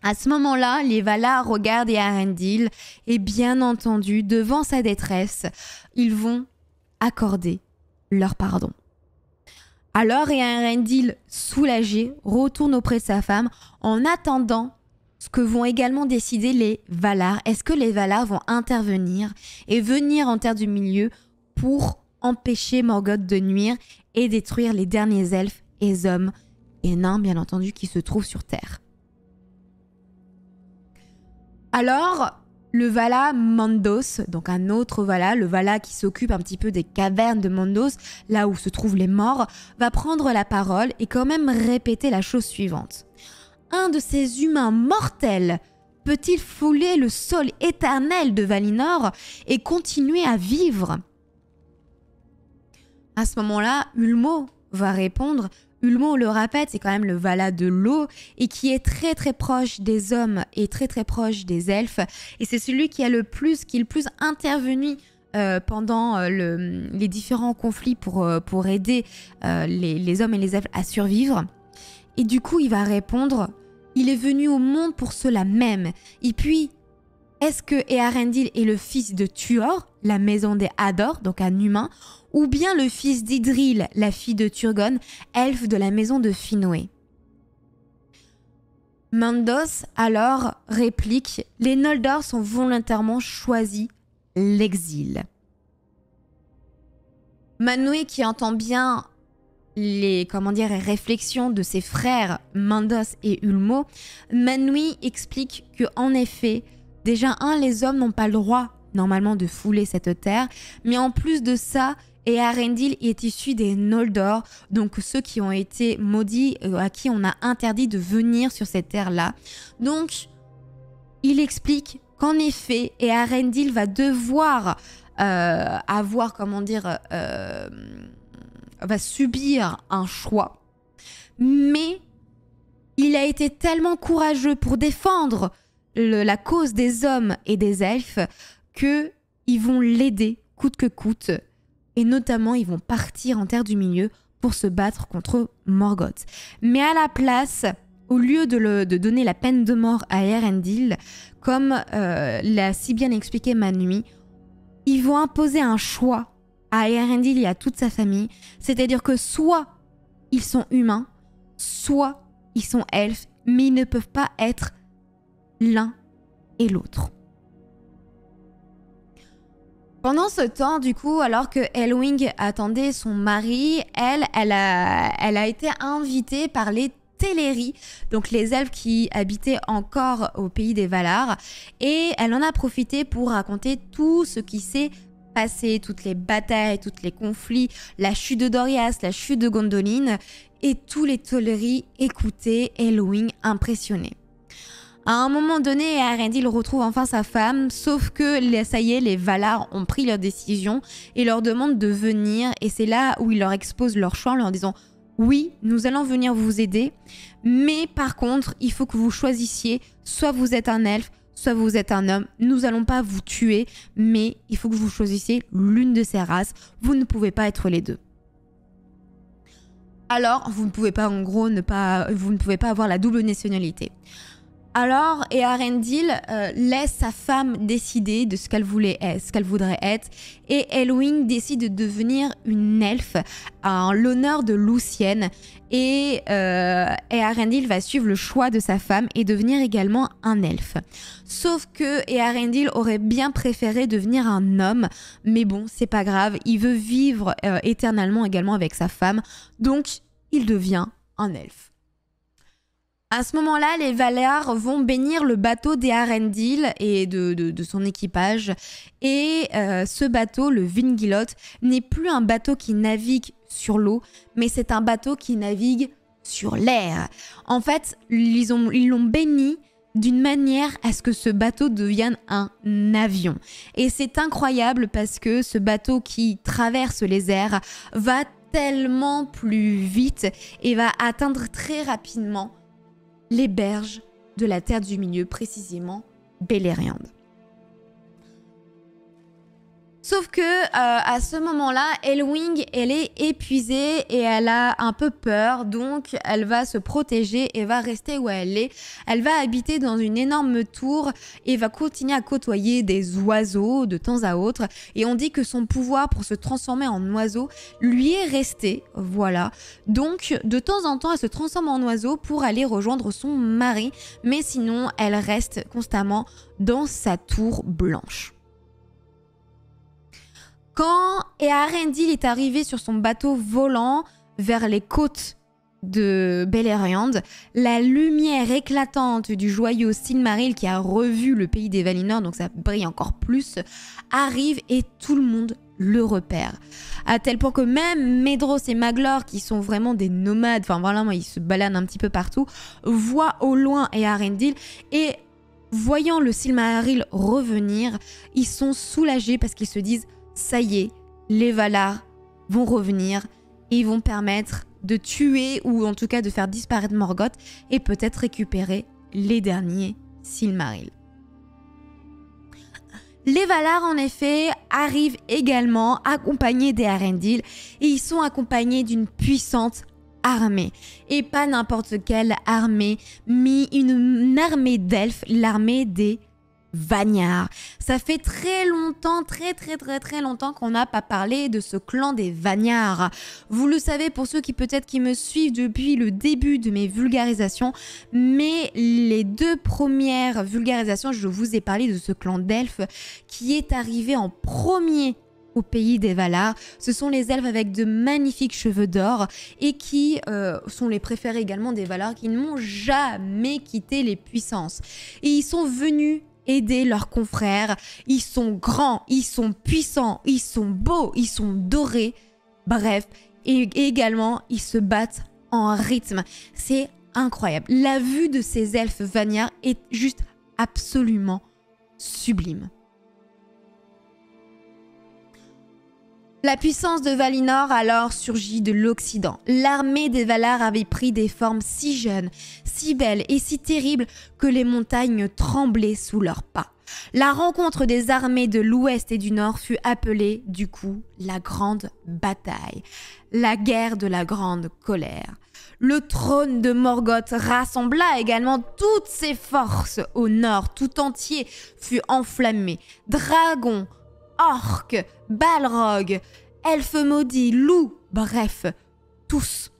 À ce moment-là, les Valar regardent Eärendil et bien entendu, devant sa détresse, ils vont accorder leur pardon. Alors Eärendil, soulagé, retourne auprès de sa femme en attendant ce que vont également décider les Valar. Est-ce que les Valar vont intervenir et venir en Terre du Milieu pour empêcher Morgoth de nuire et détruire les derniers elfes et hommes et nains, bien entendu, qui se trouvent sur Terre. Alors, le Vala Mandos, donc un autre Vala, le Vala qui s'occupe un petit peu des cavernes de Mandos, là où se trouvent les morts, va prendre la parole et quand même répéter la chose suivante. Un de ces humains mortels peut-il fouler le sol éternel de Valinor et continuer à vivre ? À ce moment-là, Ulmo va répondre. Ulmo, on le rappelle, c'est quand même le Vala de l'eau et qui est très très proche des hommes et très très proche des elfes. Et c'est celui qui est le plus intervenu pendant les différents conflits pour aider les hommes et les elfes à survivre. Et du coup, il va répondre, il est venu au monde pour cela même. Et puis, est-ce que Eärendil est le fils de Tuor, la maison des Hador, donc un humain, ou bien le fils d'Idril, la fille de Turgon, elfe de la maison de Finwë? Mandos alors réplique, les Noldor sont volontairement choisis l'exil. Manwë, qui entend bien les réflexions de ses frères Mandos et Ulmo, Manwë explique que en effet, déjà les hommes n'ont pas le droit normalement de fouler cette terre, mais en plus de ça, Eärendil est issu des Noldor, donc ceux qui ont été maudits, à qui on a interdit de venir sur cette terre-là. Donc, il explique qu'en effet, Eärendil va devoir va subir un choix, mais il a été tellement courageux pour défendre la cause des hommes et des elfes qu'ils vont l'aider coûte que coûte, et notamment ils vont partir en Terre du Milieu pour se battre contre Morgoth. Mais à la place, au lieu de donner la peine de mort à Erendil, comme l'a si bien expliqué Manwë, ils vont imposer un choix à Erendil et à toute sa famille. C'est-à-dire que soit ils sont humains, soit ils sont elfes, mais ils ne peuvent pas être l'un et l'autre. Pendant ce temps, du coup, alors que Elwing attendait son mari, elle a été invitée par les Teleri, donc les elfes qui habitaient encore au pays des Valar, et elle en a profité pour raconter tout ce qui s'est passé, toutes les batailles, tous les conflits, la chute de Doriath, la chute de Gondolin, et tous les Teleri écoutaient Elwing impressionné. À un moment donné, Erendil retrouve enfin sa femme, sauf que ça y est, les Valar ont pris leur décision et leur demandent de venir, et c'est là où ils leur exposent leur choix en leur disant « Oui, nous allons venir vous aider, mais par contre, il faut que vous choisissiez, soit vous êtes un elfe, soit vous êtes un homme, nous allons pas vous tuer, mais il faut que vous choisissiez l'une de ces races, vous ne pouvez pas être les deux. » Alors, vous ne pouvez pas, en gros, vous ne pouvez pas avoir la double nationalité. Alors, Eärendil laisse sa femme décider de ce qu'elle voudrait être, et Elwing décide de devenir une elfe en l'honneur de Luthien, et Eärendil va suivre le choix de sa femme et devenir également un elfe. Sauf que Eärendil aurait bien préféré devenir un homme, mais bon, c'est pas grave, il veut vivre éternellement également avec sa femme, donc il devient un elfe. À ce moment-là, les Valar vont bénir le bateau d'Eärendil et de son équipage. Et ce bateau, le Vingilot, n'est plus un bateau qui navigue sur l'eau, mais c'est un bateau qui navigue sur l'air. En fait, ils l'ont béni d'une manière à ce que ce bateau devienne un avion. Et c'est incroyable parce que ce bateau qui traverse les airs va tellement plus vite et va atteindre très rapidement les berges de la Terre du Milieu, précisément Beleriand. Sauf que à ce moment-là, Elwing, elle est épuisée et elle a un peu peur, donc elle va se protéger et va rester où elle est. Elle va habiter dans une énorme tour et va continuer à côtoyer des oiseaux de temps à autre. Et on dit que son pouvoir pour se transformer en oiseau lui est resté, voilà. Donc de temps en temps, elle se transforme en oiseau pour aller rejoindre son mari, mais sinon, elle reste constamment dans sa tour blanche. Quand Eärendil est arrivé sur son bateau volant vers les côtes de Beleriand, la lumière éclatante du joyau Silmaril qui a revu le pays des Valinor, donc ça brille encore plus, arrive et tout le monde le repère. À tel point que même Medros et Maglor, qui sont vraiment des nomades, enfin vraiment ils se baladent un petit peu partout, voient au loin Eärendil et voyant le Silmaril revenir, ils sont soulagés parce qu'ils se disent ça y est, les Valar vont revenir et ils vont permettre de tuer ou en tout cas de faire disparaître Morgoth et peut-être récupérer les derniers Silmarils. Les Valar en effet arrivent également accompagnés d'Eärendil et ils sont accompagnés d'une puissante armée. Et pas n'importe quelle armée, mais une armée d'elfes, l'armée des Vanyar. Ça fait très longtemps, très longtemps qu'on n'a pas parlé de ce clan des Vanyar. Vous le savez pour ceux qui peut-être qui me suivent depuis le début de mes vulgarisations, mais les deux premières vulgarisations, je vous ai parlé de ce clan d'elfes qui est arrivé en premier au pays des Valar. Ce sont les elfes avec de magnifiques cheveux d'or et qui sont les préférés également des Valar, qui n'ont jamais quitté les puissances. Et ils sont venus aider leurs confrères. Ils sont grands, ils sont puissants, ils sont beaux, ils sont dorés. Bref, et également, ils se battent en rythme. C'est incroyable. La vue de ces elfes Vanyar est juste absolument sublime. La puissance de Valinor alors surgit de l'Occident. L'armée des Valar avait pris des formes si jeunes, si belles et si terribles que les montagnes tremblaient sous leurs pas. La rencontre des armées de l'Ouest et du Nord fut appelée, du coup, la Grande Bataille, la guerre de la Grande Colère. Le trône de Morgoth rassembla également toutes ses forces au nord, tout entier fut enflammé. Dragons, orques, balrogs, elfes maudits, loups, bref, tous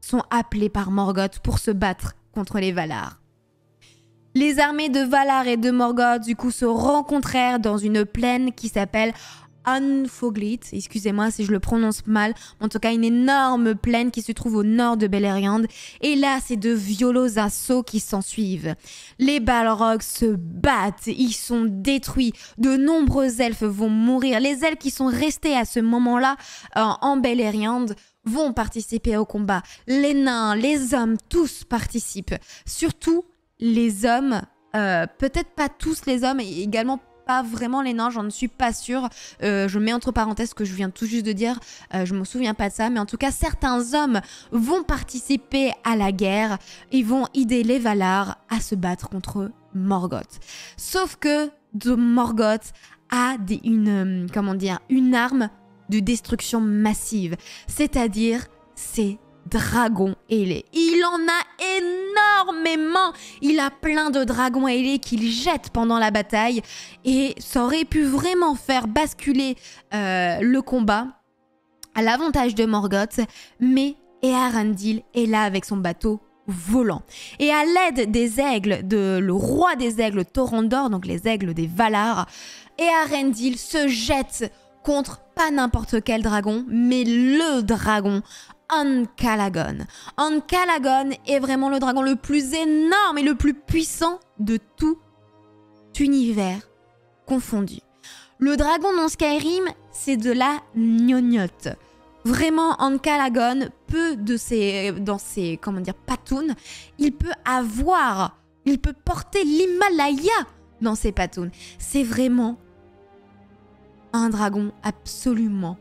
sont appelés par Morgoth pour se battre contre les Valar. Les armées de Valar et de Morgoth, du coup, se rencontrèrent dans une plaine qui s'appelle Unfoglit, excusez-moi si je le prononce mal, en tout cas une énorme plaine qui se trouve au nord de Beleriand, et là c'est de violents assauts qui s'ensuivent. Les Balrogs se battent, ils sont détruits, de nombreux elfes vont mourir, les elfes qui sont restés à ce moment-là en Beleriand vont participer au combat, les nains, les hommes, tous participent, surtout les hommes, peut-être pas tous les hommes, et également pas vraiment les nains, j'en suis pas sûre. Je mets entre parenthèses ce que je viens tout juste de dire. Je me souviens pas de ça, mais en tout cas, certains hommes vont participer à la guerre et vont aider les Valar à se battre contre Morgoth. Sauf que Morgoth a une arme de destruction massive, c'est-à-dire ses dragons ailés. Il en a énormément. Il a plein de dragons ailés qu'il jette pendant la bataille et ça aurait pu vraiment faire basculer le combat à l'avantage de Morgoth, mais Eärendil est là avec son bateau volant. Et à l'aide des aigles, le roi des aigles Torondor, donc les aigles des Valar, Eärendil se jette contre pas n'importe quel dragon, mais le dragon Ancalagon. Ancalagon est vraiment le dragon le plus énorme et le plus puissant de tout univers confondu. Le dragon dans Skyrim, c'est de la gnognotte. Vraiment, Ancalagon peut dans ses patounes, il peut porter l'Himalaya dans ses patounes. C'est vraiment un dragon absolument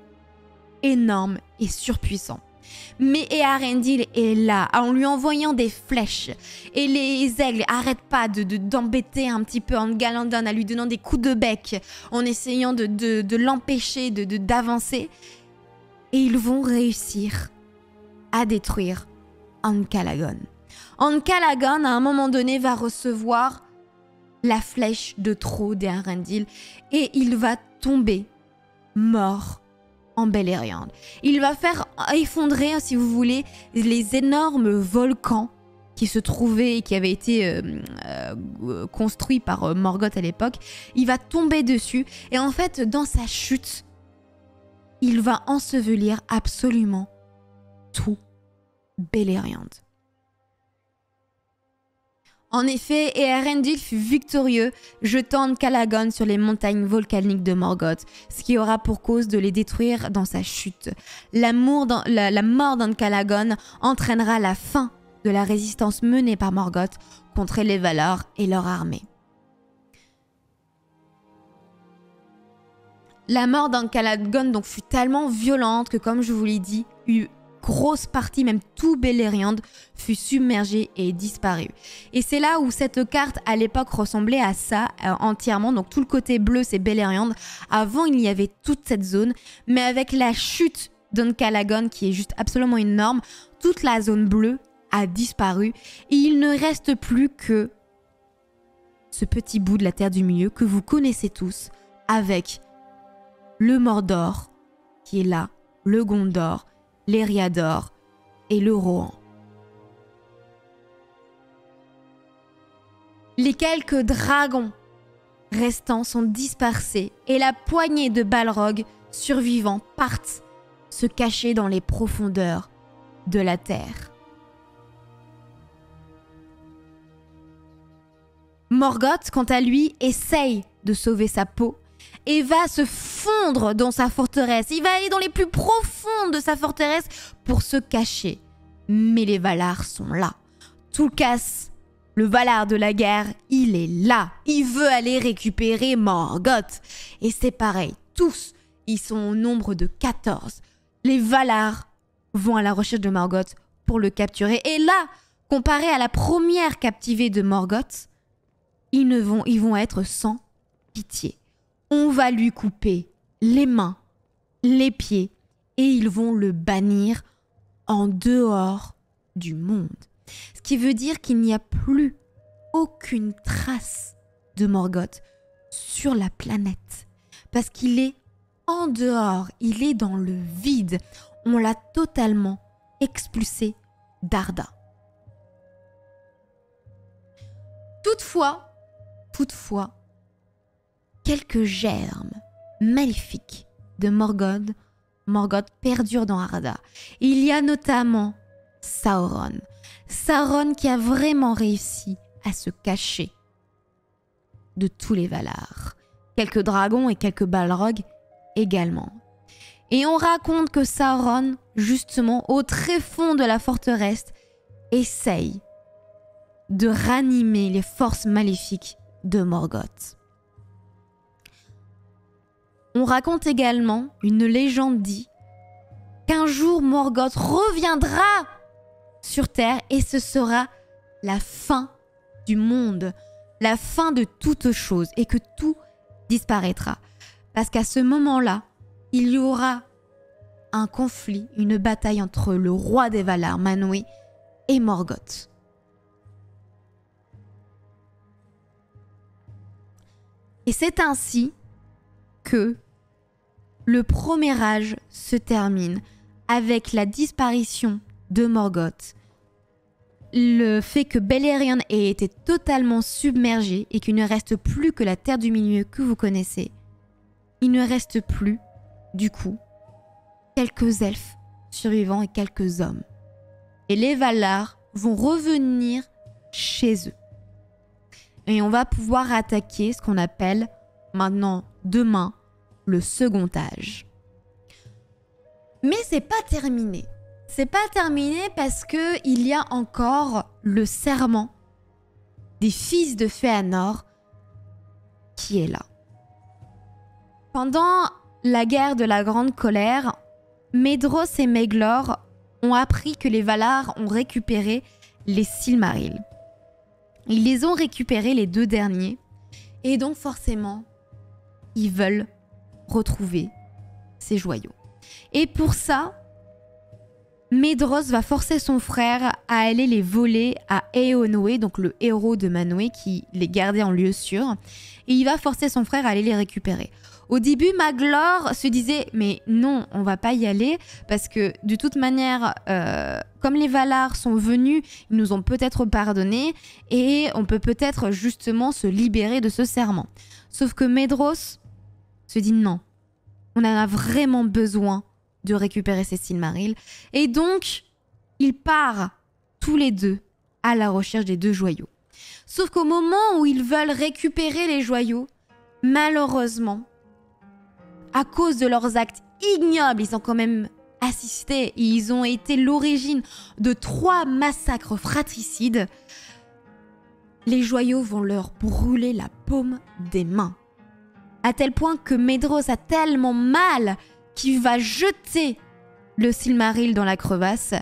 énorme et surpuissant. Mais Eärendil est là, en lui envoyant des flèches. Et les aigles arrêtent pas d'embêter un petit peu Angalandon, en lui donnant des coups de bec, en essayant de l'empêcher d'avancer. Et ils vont réussir à détruire Ancalagon. Ancalagon, à un moment donné, va recevoir la flèche de trop d'Eärendil et il va tomber mort en Beleriand. Il va faire effondrer, si vous voulez, les énormes volcans qui se trouvaient et qui avaient été construits par Morgoth à l'époque. Il va tomber dessus et en fait, dans sa chute, il va ensevelir absolument tout Beleriand. En effet, Eärendil fut victorieux, jetant Ancalagon sur les montagnes volcaniques de Morgoth, ce qui aura pour cause de les détruire dans sa chute. La mort d'Ancalagon entraînera la fin de la résistance menée par Morgoth contre les Valar et leur armée. La mort d'Ancalagon donc fut tellement violente que, comme je vous l'ai dit, une grosse partie, même tout Beleriand, fut submergé et disparu. Et c'est là où cette carte à l'époque ressemblait à ça entièrement. Donc tout le côté bleu c'est Beleriand. Avant il y avait toute cette zone, mais avec la chute d'Ancalagon qui est juste absolument énorme, toute la zone bleue a disparu et il ne reste plus que ce petit bout de la terre du milieu que vous connaissez tous, avec le Mordor qui est là, le Gondor, l'Eriador et le Rohan. Les quelques dragons restants sont dispersés et la poignée de Balrog survivants partent se cacher dans les profondeurs de la terre. Morgoth, quant à lui, essaye de sauver sa peau et va se fondre dans sa forteresse. Il va aller dans les plus profondes de sa forteresse pour se cacher. Mais les Valar sont là. Tulkas, le Valar de la guerre, il est là. Il veut aller récupérer Morgoth. Et c'est pareil, tous, ils sont au nombre de 14. Les Valar vont à la recherche de Morgoth pour le capturer. Et là, comparé à la première captivée de Morgoth, ils vont être sans pitié. On va lui couper les mains, les pieds et ils vont le bannir en dehors du monde. Ce qui veut dire qu'il n'y a plus aucune trace de Morgoth sur la planète. Parce qu'il est en dehors, il est dans le vide. On l'a totalement expulsé d'Arda. Toutefois, quelques germes maléfiques de Morgoth perdurent dans Arda. Il y a notamment Sauron. Sauron qui a vraiment réussi à se cacher de tous les Valar. Quelques dragons et quelques Balrogs également. Et on raconte que Sauron, justement, au tréfonds de la forteresse, essaye de ranimer les forces maléfiques de Morgoth. On raconte également, une légende dit, qu'un jour Morgoth reviendra sur Terre et ce sera la fin du monde, la fin de toute chose et que tout disparaîtra. Parce qu'à ce moment-là, il y aura un conflit, une bataille entre le roi des Valar, Manwë, et Morgoth. Et c'est ainsi que le premier âge se termine avec la disparition de Morgoth. Le fait que Beleriand ait été totalement submergé et qu'il ne reste plus que la Terre du Milieu que vous connaissez. Il ne reste plus, du coup, quelques elfes survivants et quelques hommes. Et les Valar vont revenir chez eux. Et on va pouvoir attaquer ce qu'on appelle maintenant, demain, le second âge. Mais c'est pas terminé. C'est pas terminé parce que il y a encore le serment des fils de Fëanor qui est là. Pendant la guerre de la Grande Colère, Maedhros et Maeghlor ont appris que les Valar ont récupéré les Silmarils. Ils les ont récupérés, les deux derniers, et donc forcément, ils veulent retrouver ces joyaux. Et pour ça, Maedhros va forcer son frère à aller les voler à Eonoë, donc le héros de Manwë qui les gardait en lieu sûr, et il va forcer son frère à aller les récupérer. Au début, Maeghlor se disait « mais non, on va pas y aller parce que de toute manière, comme les Valar sont venus, ils nous ont peut-être pardonné et on peut peut-être justement se libérer de ce serment. » Sauf que Maedhros se dit « non, on en a vraiment besoin de récupérer ces Silmarils. » Et donc, ils partent tous les deux à la recherche des deux joyaux. Sauf qu'au moment où ils veulent récupérer les joyaux, malheureusement, à cause de leurs actes ignobles, ils ont quand même assisté et ils ont été l'origine de 3 massacres fratricides. Les joyaux vont leur brûler la paume des mains. À tel point que Maedhros a tellement mal qu'il va jeter le Silmaril dans la crevasse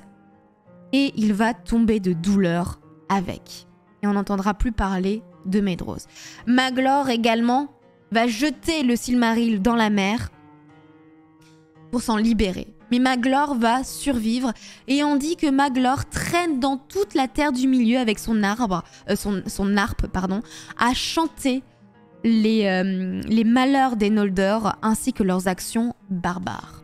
et il va tomber de douleur avec. Et on n'entendra plus parler de Maedhros. Maeghlor également va jeter le Silmaril dans la mer pour s'en libérer. Mais Maeghlor va survivre et on dit que Maeghlor traîne dans toute la Terre du Milieu avec son harpe, à chanter les malheurs des Noldor ainsi que leurs actions barbares.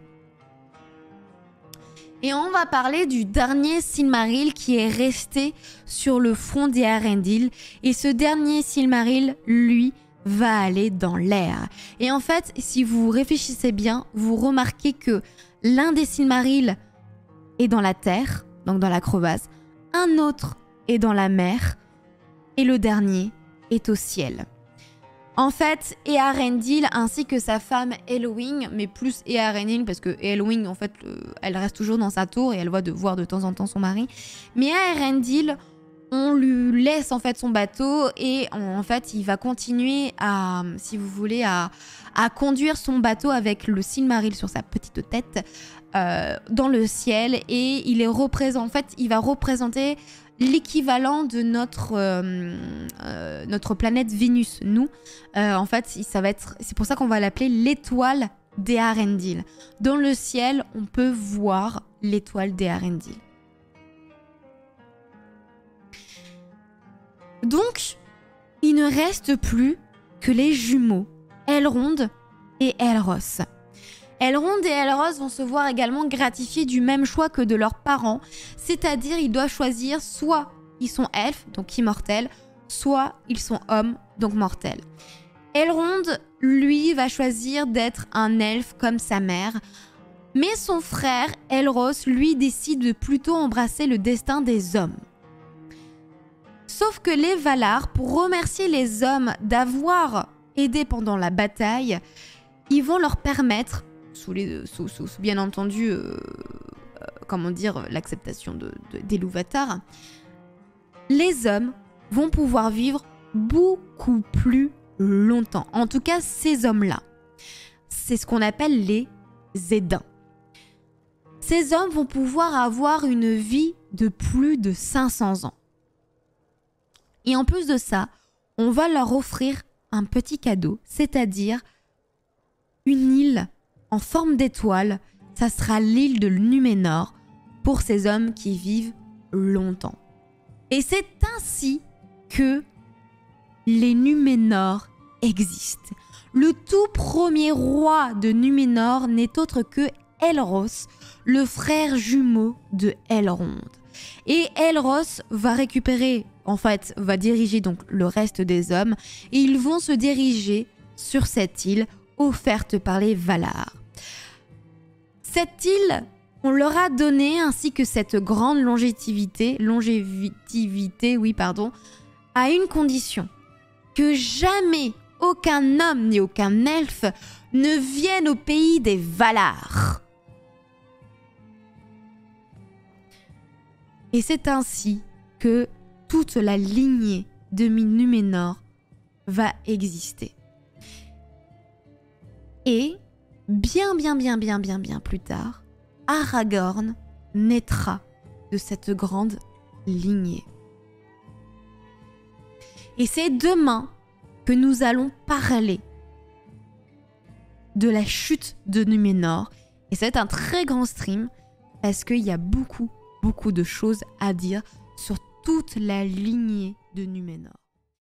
Et on va parler du dernier Silmaril qui est resté sur le front des Arendil. Et ce dernier Silmaril, lui, va aller dans l'air. Et en fait, si vous réfléchissez bien, vous remarquez que l'un des Silmarils est dans la terre, donc dans la crevasse, un autre est dans la mer, et le dernier est au ciel. En fait, Eärendil ainsi que sa femme Elwing, mais plus Eärendil parce que Elwing, en fait, elle reste toujours dans sa tour et elle va voir de temps en temps son mari. Mais Eärendil, on lui laisse en fait son bateau et en fait, il va continuer à, si vous voulez, à conduire son bateau avec le Silmaril sur sa petite tête dans le ciel et il va représenter l'équivalent de notre planète Vénus, nous. En fait, c'est pour ça qu'on va l'appeler l'étoile d'Eärendil. Dans le ciel, on peut voir l'étoile d'Eärendil. Donc, il ne reste plus que les jumeaux, Elrond et Elros. Elrond et Elros vont se voir également gratifiés du même choix que de leurs parents, c'est-à-dire ils doivent choisir soit ils sont elfes, donc immortels, soit ils sont hommes, donc mortels. Elrond, lui, va choisir d'être un elfe comme sa mère, mais son frère, Elros, lui, décide de plutôt embrasser le destin des hommes. Sauf que les Valar, pour remercier les hommes d'avoir aidé pendant la bataille, ils vont leur permettre, sous bien entendu, l'acceptation des Ilúvatar, les hommes vont pouvoir vivre beaucoup plus longtemps. En tout cas, ces hommes-là. C'est ce qu'on appelle les Édains. Ces hommes vont pouvoir avoir une vie de plus de 500 ans. Et en plus de ça, on va leur offrir un petit cadeau, c'est-à-dire une île en forme d'étoile. Ça sera l'île de Núménor pour ces hommes qui vivent longtemps. Et c'est ainsi que les Núménor existent. Le tout premier roi de Núménor n'est autre que Elros, le frère jumeau de Elrond. Et Elros va va diriger donc le reste des hommes et ils vont se diriger sur cette île offerte par les Valar. Cette île, on leur a donné, ainsi que cette grande longévité, à une condition, que jamais aucun homme ni aucun elfe ne vienne au pays des Valar. Et c'est ainsi que toute la lignée de Núménor va exister. Et bien plus tard, Aragorn naîtra de cette grande lignée. Et c'est demain que nous allons parler de la chute de Núménor. Et c'est un très grand stream parce qu'il y a beaucoup de choses à dire sur toute la lignée de Núménor.